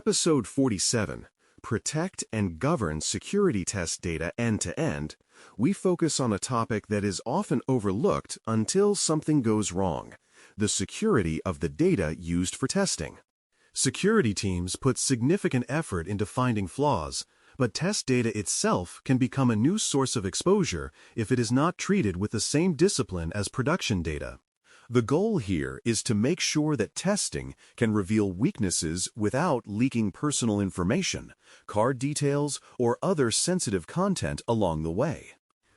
Episode 47, Protect and Govern Security Test Data End-to-End, we focus on a topic that is often overlooked until something goes wrong: the security of the data used for testing. Security teams put significant effort into finding flaws, but test data itself can become a new source of exposure if it is not treated with the same discipline as production data. The goal here is to make sure that testing can reveal weaknesses without leaking personal information, card details, or other sensitive content along the way.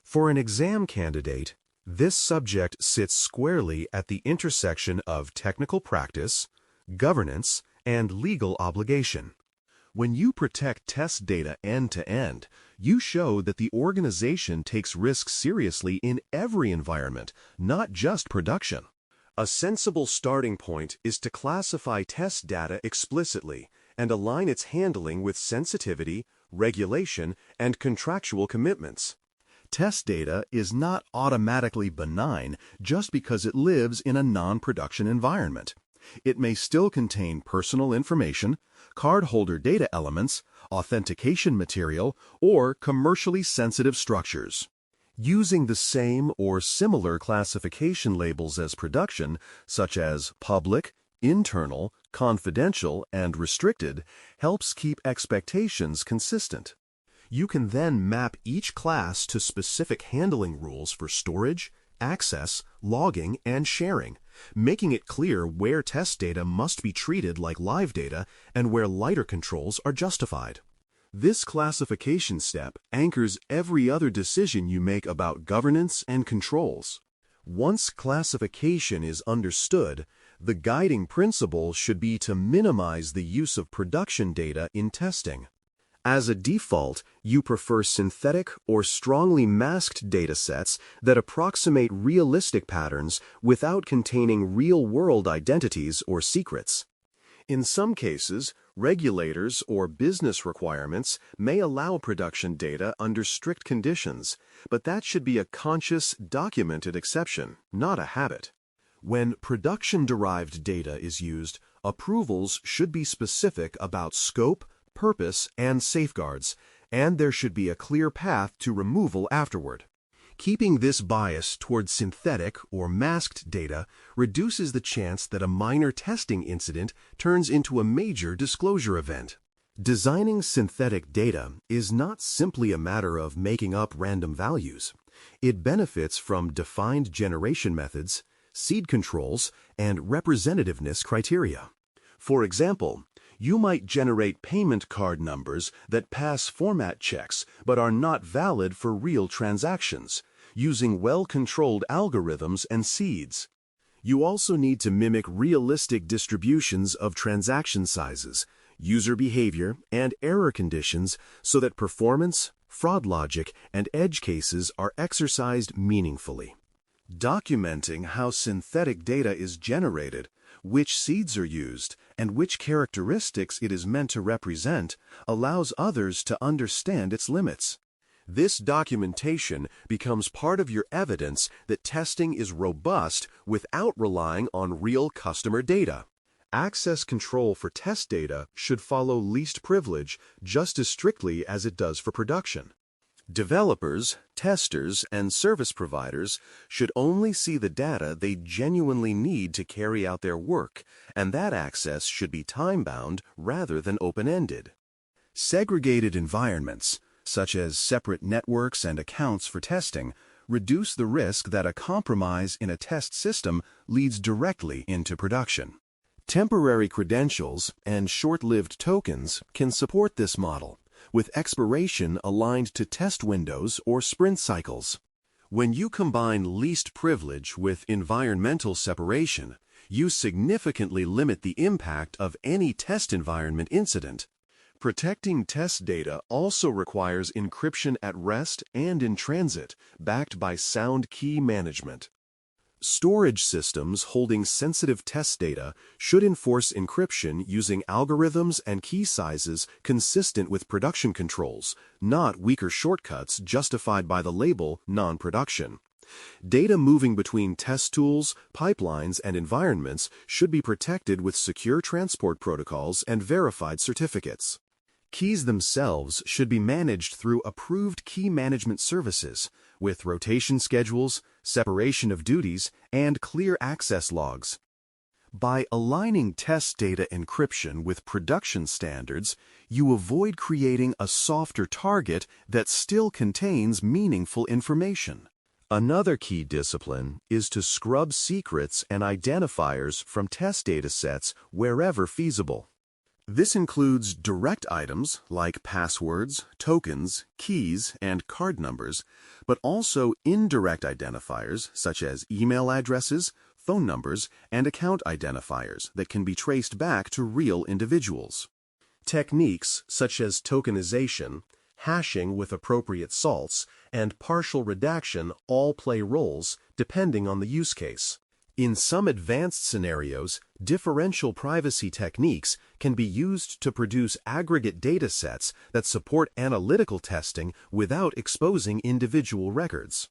For an exam candidate, this subject sits squarely at the intersection of technical practice, governance, and legal obligation. When you protect test data end-to-end, you show that the organization takes risks seriously in every environment, not just production. A sensible starting point is to classify test data explicitly and align its handling with sensitivity, regulation, and contractual commitments. Test data is not automatically benign just because it lives in a non-production environment. It may still contain personal information, cardholder data elements, authentication material, or commercially sensitive structures. Using the same or similar classification labels as production, such as public, internal, confidential, and restricted, helps keep expectations consistent. You can then map each class to specific handling rules for storage, access, logging, and sharing, making it clear where test data must be treated like live data and where lighter controls are justified. This classification step anchors every other decision you make about governance and controls. Once classification is understood, the guiding principle should be to minimize the use of production data in testing. As a default, you prefer synthetic or strongly masked datasets that approximate realistic patterns without containing real-world identities or secrets. In some cases, regulators or business requirements may allow production data under strict conditions, but that should be a conscious, documented exception, not a habit. When production-derived data is used, approvals should be specific about scope, purpose, and safeguards, and there should be a clear path to removal afterward. Keeping this bias toward synthetic or masked data reduces the chance that a minor testing incident turns into a major disclosure event. Designing synthetic data is not simply a matter of making up random values. It benefits from defined generation methods, seed controls, and representativeness criteria. For example, you might generate payment card numbers that pass format checks but are not valid for real transactions, using well-controlled algorithms and seeds. You also need to mimic realistic distributions of transaction sizes, user behavior, and error conditions so that performance, fraud logic, and edge cases are exercised meaningfully. Documenting how synthetic data is generated, which seeds are used, and which characteristics it is meant to represent allows others to understand its limits. This documentation becomes part of your evidence that testing is robust without relying on real customer data. Access control for test data should follow least privilege just as strictly as it does for production. Developers, testers, and service providers should only see the data they genuinely need to carry out their work, and that access should be time-bound rather than open-ended. Segregated environments, such as separate networks and accounts for testing, reduce the risk that a compromise in a test system leads directly into production. Temporary credentials and short-lived tokens can support this model, with expiration aligned to test windows or sprint cycles. When you combine least privilege with environmental separation, you significantly limit the impact of any test environment incident. Protecting test data also requires encryption at rest and in transit, backed by sound key management. Storage systems holding sensitive test data should enforce encryption using algorithms and key sizes consistent with production controls, not weaker shortcuts justified by the label non-production. Data moving between test tools, pipelines, and environments should be protected with secure transport protocols and verified certificates. Keys themselves should be managed through approved key management services, with rotation schedules, separation of duties, and clear access logs. By aligning test data encryption with production standards, you avoid creating a softer target that still contains meaningful information. Another key discipline is to scrub secrets and identifiers from test datasets wherever feasible. This includes direct items like passwords, tokens, keys, and card numbers, but also indirect identifiers such as email addresses, phone numbers, and account identifiers that can be traced back to real individuals. Techniques such as tokenization, hashing with appropriate salts, and partial redaction all play roles depending on the use case. In some advanced scenarios, differential privacy techniques can be used to produce aggregate datasets that support analytical testing without exposing individual records.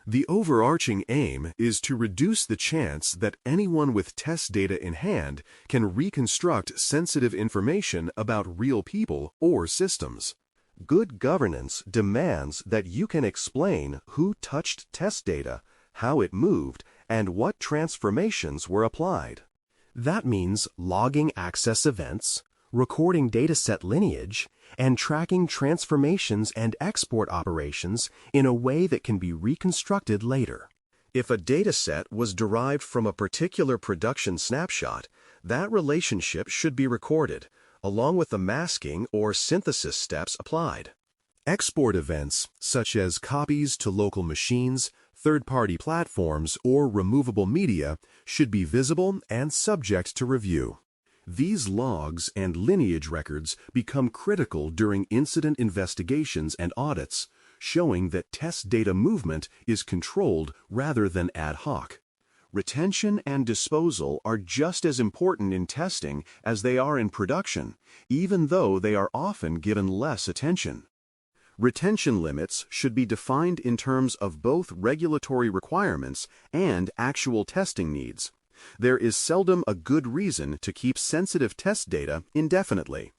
The overarching aim is to reduce the chance that anyone with test data in hand can reconstruct sensitive information about real people or systems. Good governance demands that you can explain who touched test data, how it moved, and what transformations were applied. That means logging access events, recording dataset lineage, and tracking transformations and export operations in a way that can be reconstructed later. If a dataset was derived from a particular production snapshot, that relationship should be recorded, along with the masking or synthesis steps applied. Export events, such as copies to local machines, third-party platforms, or removable media, should be visible and subject to review. These logs and lineage records become critical during incident investigations and audits, showing that test data movement is controlled rather than ad hoc. Retention and disposal are just as important in testing as they are in production, even though they are often given less attention. Retention limits should be defined in terms of both regulatory requirements and actual testing needs. There is seldom a good reason to keep sensitive test data indefinitely.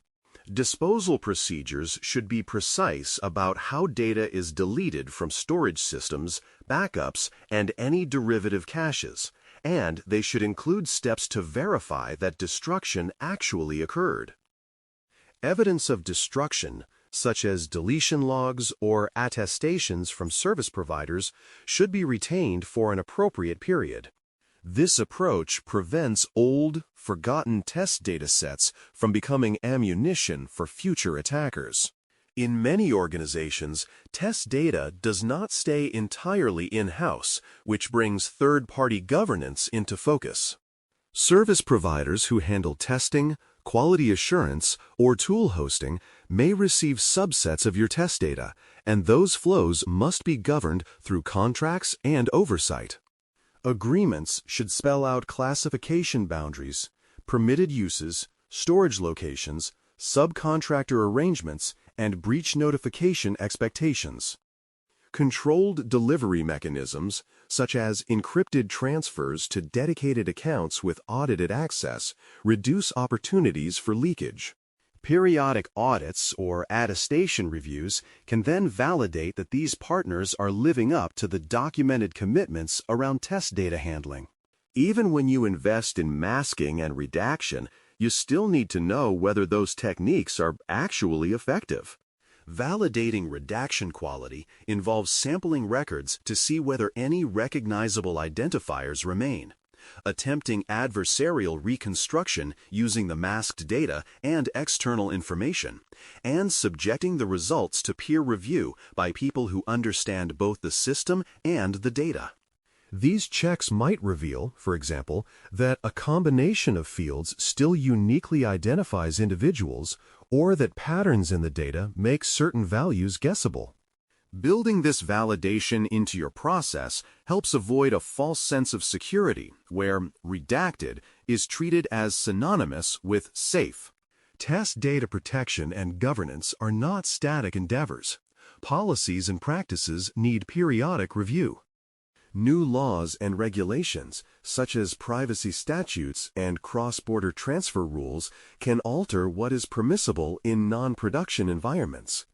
Disposal procedures should be precise about how data is deleted from storage systems, backups, and any derivative caches, and they should include steps to verify that destruction actually occurred. Evidence of destruction, such as deletion logs or attestations from service providers, should be retained for an appropriate period. This approach prevents old, forgotten test datasets from becoming ammunition for future attackers. In many organizations, test data does not stay entirely in-house, which brings third-party governance into focus. Service providers who handle testing, quality assurance, or tool hosting may receive subsets of your test data, and those flows must be governed through contracts and oversight. Agreements should spell out classification boundaries, permitted uses, storage locations, subcontractor arrangements, and breach notification expectations. Controlled delivery mechanisms, such as encrypted transfers to dedicated accounts with audited access, reduce opportunities for leakage. Periodic audits or attestation reviews can then validate that these partners are living up to the documented commitments around test data handling. Even when you invest in masking and redaction, you still need to know whether those techniques are actually effective. Validating redaction quality involves sampling records to see whether any recognizable identifiers remain, attempting adversarial reconstruction using the masked data and external information, and subjecting the results to peer review by people who understand both the system and the data. These checks might reveal, for example, that a combination of fields still uniquely identifies individuals, or that patterns in the data make certain values guessable. Building this validation into your process helps avoid a false sense of security where redacted is treated as synonymous with safe. Test data protection and governance are not static endeavors. Policies and practices need periodic review. New laws and regulations, such as privacy statutes and cross-border transfer rules, can alter what is permissible in non-production environments.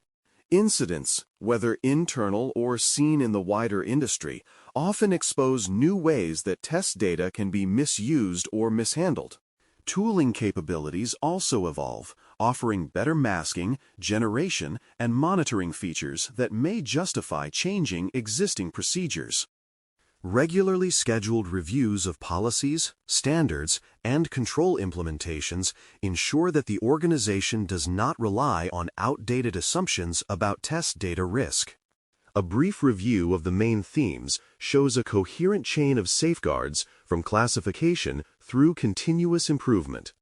Incidents, whether internal or seen in the wider industry, often expose new ways that test data can be misused or mishandled. Tooling capabilities also evolve, offering better masking, generation, and monitoring features that may justify changing existing procedures. Regularly scheduled reviews of policies, standards, and control implementations ensure that the organization does not rely on outdated assumptions about test data risk. A brief review of the main themes shows a coherent chain of safeguards from classification through continuous improvement.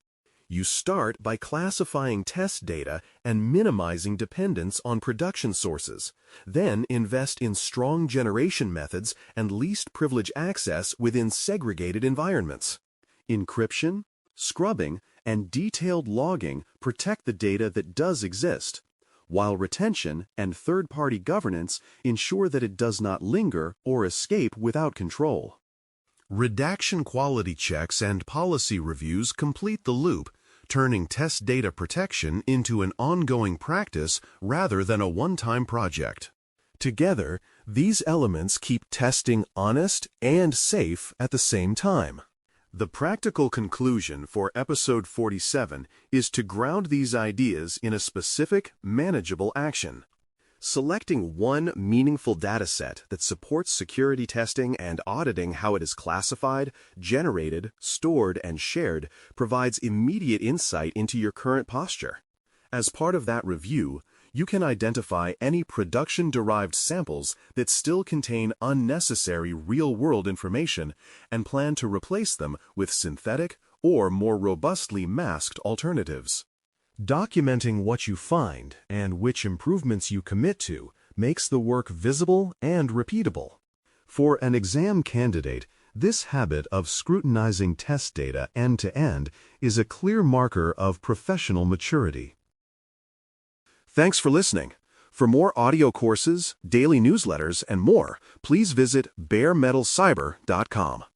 You start by classifying test data and minimizing dependence on production sources. Then invest in strong generation methods and least privilege access within segregated environments. Encryption, scrubbing, and detailed logging protect the data that does exist, while retention and third-party governance ensure that it does not linger or escape without control. Redaction quality checks and policy reviews complete the loop, turning test data protection into an ongoing practice rather than a one-time project. Together, these elements keep testing honest and safe at the same time. The practical conclusion for episode 47 is to ground these ideas in a specific, manageable action. Selecting one meaningful dataset that supports security testing and auditing how it is classified, generated, stored, and shared provides immediate insight into your current posture. As part of that review, you can identify any production-derived samples that still contain unnecessary real-world information and plan to replace them with synthetic or more robustly masked alternatives. Documenting what you find and which improvements you commit to makes the work visible and repeatable. For an exam candidate, this habit of scrutinizing test data end-to-end is a clear marker of professional maturity. Thanks for listening. For more audio courses, daily newsletters, and more, please visit DailyCyber.News.